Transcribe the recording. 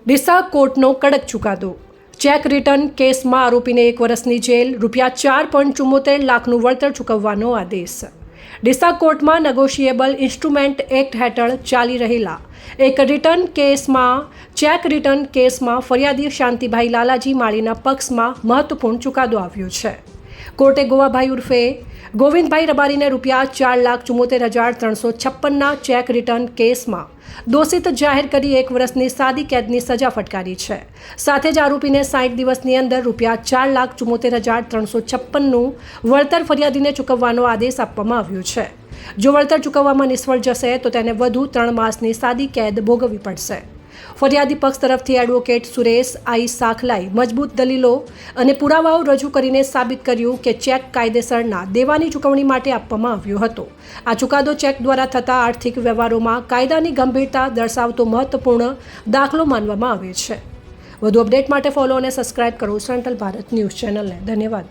ડીસા કોર્ટનો કડક ચુકાદો। Cheque return કેસમાં આરોપીને 1 વર્ષની જેલ, ₹4.74 લાખનું વળતર ચૂકવવાનો આદેશ। ડીસા કોર્ટમાં નેગોશિયેબલ ઇન્સ્ટ્રુમેન્ટ એક્ટ હેઠળ ચાલી રહેલા એક રિટર્ન કેસમાં ચેક રિટર્ન કેસમાં ફરિયાદી શાંતિભાઈ લાલાજી માળીના પક્ષમાં મહત્વપૂર્ણ ચુકાદો આવ્યો છે। કોર્ટે ગોવાભાઈ ઉર્ફે ગોવિંદભાઈ રબારીને ₹4,74,356ના ચેક રિટર્ન કેસમાં દોષિત જાહેર કરી 1 વર્ષની સાદી કેદની સજા ફટકારી છે। સાથે જ આરોપીને 60 દિવસની અંદર ₹4,74,356નું વળતર ફરિયાદીને ચૂકવવાનો આદેશ આપવામાં આવ્યો છે। જો વળતર ચૂકવવામાં નિષ્ફળ જશે તો તેને વધુ 3 માસની સાદી કેદ ભોગવવી પડશે। ફરિયાદી પક્ષ તરફથી એડવોકેટ સુરેશ આઈ સાખલાઈ મજબૂત દલીલો અને પુરાવાઓ રજૂ કરીને સાબિત કર્યું કે ચેક કાયદેસરના દેવાની ચૂકવણી માટે આપવામાં આવ્યો હતો। આ ચુકાદો ચેક દ્વારા થતા આર્થિક વ્યવહારોમાં કાયદાની ગંભીરતા દર્શાવતો મહત્વપૂર્ણ દાખલો માનવામાં આવે છે। વધુ અપડેટ માટે ફોલો અને સબસ્ક્રાઇબ કરો સેન્ટ્રલ ભારત ન્યૂઝ ચેનલને। ધન્યવાદ।